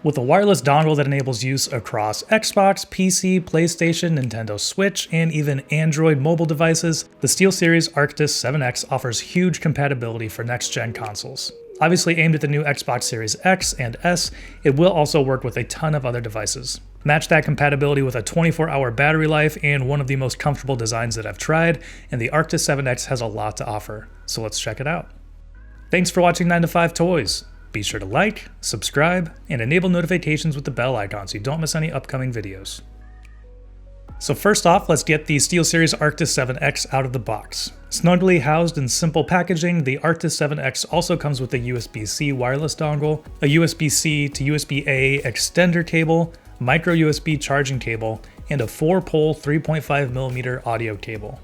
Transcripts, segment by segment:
With a wireless dongle that enables use across Xbox, PC, PlayStation, Nintendo Switch, and even Android mobile devices, the SteelSeries Arctis 7X offers huge compatibility for next-gen consoles. Obviously aimed at the new Xbox Series X and S, it will also work with a ton of other devices. Match that compatibility with a 24-hour battery life and one of the most comfortable designs that I've tried, and the Arctis 7X has a lot to offer. So let's check it out. Thanks for watching 9 to 5 Toys. Be sure to like, subscribe, and enable notifications with the bell icon so you don't miss any upcoming videos. So first off, let's get the SteelSeries Arctis 7X out of the box. Snugly housed in simple packaging, the Arctis 7X also comes with a USB-C wireless dongle, a USB-C to USB-A extender cable, micro USB charging cable, and a 4-pole 3.5mm audio cable.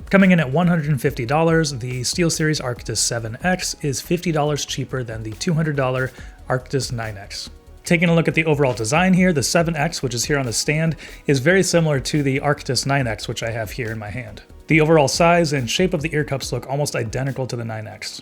Coming in at $150, the SteelSeries Arctis 7X is $50 cheaper than the $200 Arctis 9X. Taking a look at the overall design here, the 7X, which is here on the stand, is very similar to the Arctis 9X, which I have here in my hand. The overall size and shape of the ear cups look almost identical to the 9X.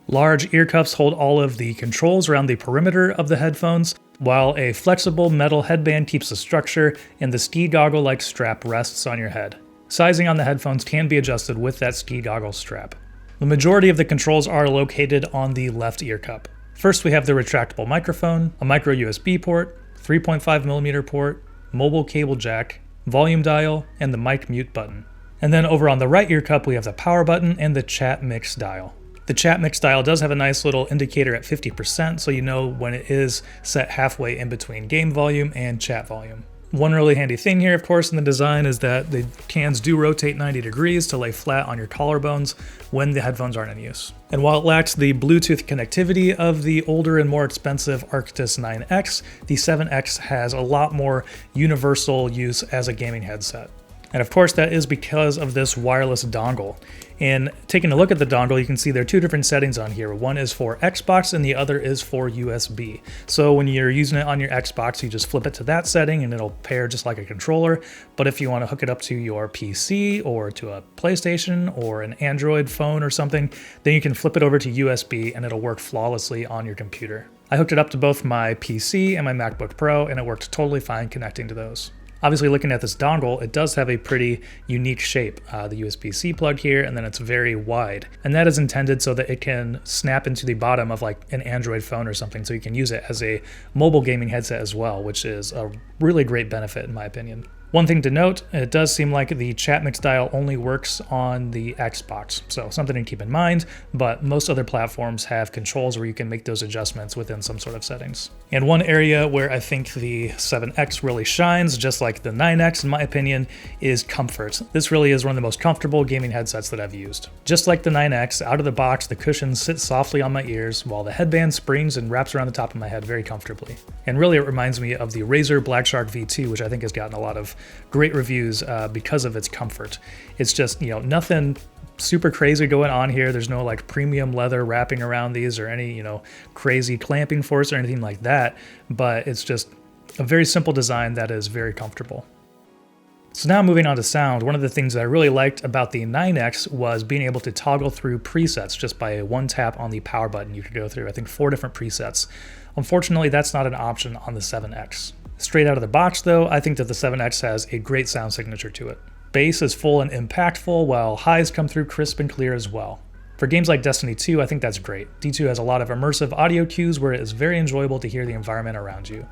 Large ear cups hold all of the controls around the perimeter of the headphones, while a flexible metal headband keeps the structure, and the ski goggle-like strap rests on your head. Sizing on the headphones can be adjusted with that ski goggle strap. The majority of the controls are located on the left ear cup. First, we have the retractable microphone, a micro USB port, 3.5mm port, mobile cable jack, volume dial, and the mic mute button. And then over on the right ear cup, we have the power button and the chat mix dial. The chat mix dial does have a nice little indicator at 50%, so you know when it is set halfway in between game volume and chat volume. One really handy thing here, of course, in the design is that the cans do rotate 90 degrees to lay flat on your collarbones when the headphones aren't in use. And while it lacks the Bluetooth connectivity of the older and more expensive Arctis 9X, the 7X has a lot more universal use as a gaming headset. And of course, that is because of this wireless dongle. And taking a look at the dongle, you can see there are two different settings on here. One is for Xbox and the other is for USB. So when you're using it on your Xbox, you just flip it to that setting and it'll pair just like a controller. But if you want to hook it up to your PC or to a PlayStation or an Android phone or something, then you can flip it over to USB and it'll work flawlessly on your computer. I hooked it up to both my PC and my MacBook Pro and it worked totally fine connecting to those. Obviously, looking at this dongle, it does have a pretty unique shape. The USB-C plug here, and then it's very wide. And that is intended so that it can snap into the bottom of like an Android phone or something, so you can use it as a mobile gaming headset as well, which is a really great benefit in my opinion. One thing to note, it does seem like the chat mix dial only works on the Xbox, so something to keep in mind, but most other platforms have controls where you can make those adjustments within some sort of settings. And one area where I think the 7X really shines, just like the 9X in my opinion, is comfort. This really is one of the most comfortable gaming headsets that I've used. Just like the 9X, out of the box, the cushions sit softly on my ears, while the headband springs and wraps around the top of my head very comfortably. And really it reminds me of the Razer Black Shark V2, which I think has gotten a lot of great reviews because of its comfort. It's just, nothing super crazy going on here. There's no like premium leather wrapping around these or any, crazy clamping force or anything like that, but it's just a very simple design that is very comfortable. So now moving on to sound, one of the things that I really liked about the 9X was being able to toggle through presets just by one tap on the power button. You could go through, I think, 4 different presets. Unfortunately, that's not an option on the 7X. Straight out of the box though, I think that the 7X has a great sound signature to it. Bass is full and impactful, while highs come through crisp and clear as well. For games like Destiny 2, I think that's great. D2 has a lot of immersive audio cues where it is very enjoyable to hear the environment around you.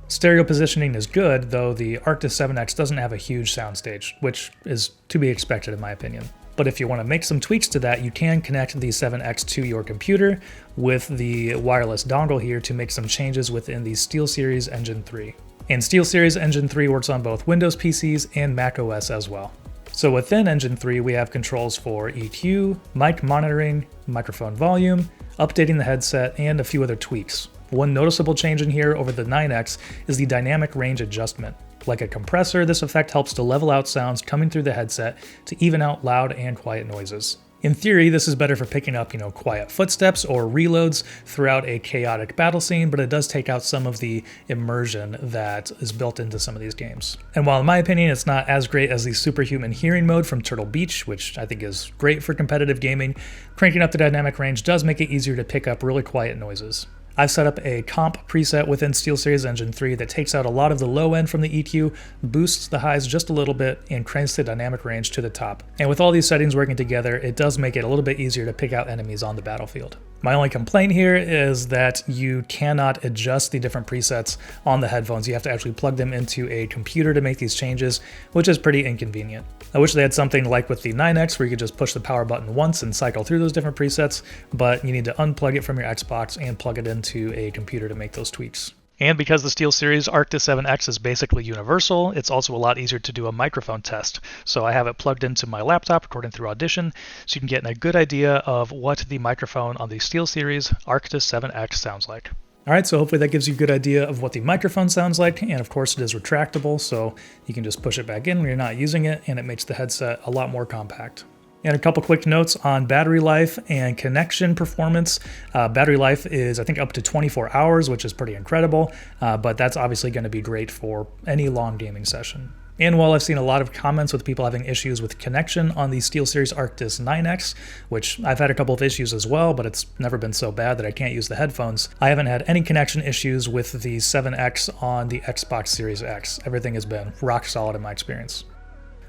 Stereo positioning is good, though the Arctis 7X doesn't have a huge soundstage, which is to be expected in my opinion. But if you want to make some tweaks to that, you can connect the 7X to your computer with the wireless dongle here to make some changes within the SteelSeries Engine 3. And SteelSeries Engine 3 works on both Windows PCs and Mac OS as well. So within Engine 3, we have controls for EQ, mic monitoring, microphone volume, updating the headset, and a few other tweaks. One noticeable change in here over the 9X is the dynamic range adjustment. Like a compressor, this effect helps to level out sounds coming through the headset to even out loud and quiet noises. In theory, this is better for picking up, quiet footsteps or reloads throughout a chaotic battle scene, but it does take out some of the immersion that is built into some of these games. And while in my opinion, it's not as great as the superhuman hearing mode from Turtle Beach, which I think is great for competitive gaming, cranking up the dynamic range does make it easier to pick up really quiet noises. I've set up a comp preset within SteelSeries Engine 3 that takes out a lot of the low end from the EQ, boosts the highs just a little bit, and cranks the dynamic range to the top. And with all these settings working together, it does make it a little bit easier to pick out enemies on the battlefield. My only complaint here is that you cannot adjust the different presets on the headphones. You have to actually plug them into a computer to make these changes, which is pretty inconvenient. I wish they had something like with the 9X where you could just push the power button once and cycle through those different presets, but you need to unplug it from your Xbox and plug it into a computer to make those tweaks. And because the SteelSeries Arctis 7X is basically universal, it's also a lot easier to do a microphone test. So I have it plugged into my laptop recording through Audition, so you can get a good idea of what the microphone on the SteelSeries Arctis 7X sounds like. Alright, so hopefully that gives you a good idea of what the microphone sounds like, and of course it is retractable, so you can just push it back in when you're not using it, and it makes the headset a lot more compact. And a couple quick notes on battery life and connection performance. Battery life is, I think, up to 24 hours, which is pretty incredible, but that's obviously going to be great for any long gaming session. And while I've seen a lot of comments with people having issues with connection on the SteelSeries Arctis 9X, which I've had a couple of issues as well, but it's never been so bad that I can't use the headphones, I haven't had any connection issues with the 7X on the Xbox Series X. Everything has been rock solid in my experience.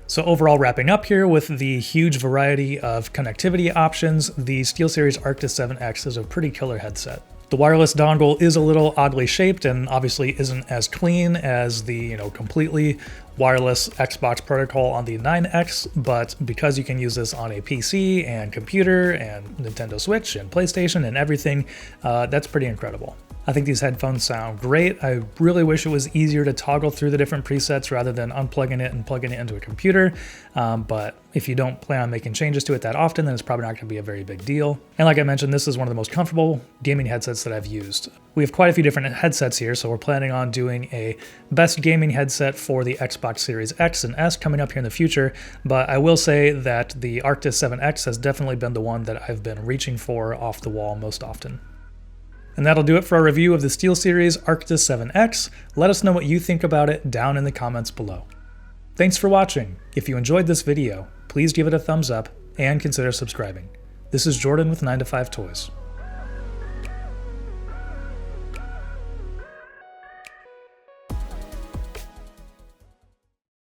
So overall, wrapping up here with the huge variety of connectivity options, the SteelSeries Arctis 7X is a pretty killer headset. The wireless dongle is a little oddly shaped and obviously isn't as clean as the, completely wireless Xbox protocol on the 9X, but because you can use this on a PC and computer and Nintendo Switch and PlayStation and everything, that's pretty incredible. I think these headphones sound great. I really wish it was easier to toggle through the different presets rather than unplugging it and plugging it into a computer, but if you don't plan on making changes to it that often, then it's probably not going to be a very big deal. And like I mentioned, this is one of the most comfortable gaming headsets that I've used. We have quite a few different headsets here, so we're planning on doing a best gaming headset for the Xbox Series X and S coming up here in the future, but I will say that the Arctis 7X has definitely been the one that I've been reaching for off the wall most often. And that'll do it for our review of the SteelSeries Arctis 7X. Let us know what you think about it down in the comments below. Thanks for watching. If you enjoyed this video, please give it a thumbs up and consider subscribing. This is Jordan with 9to5 Toys.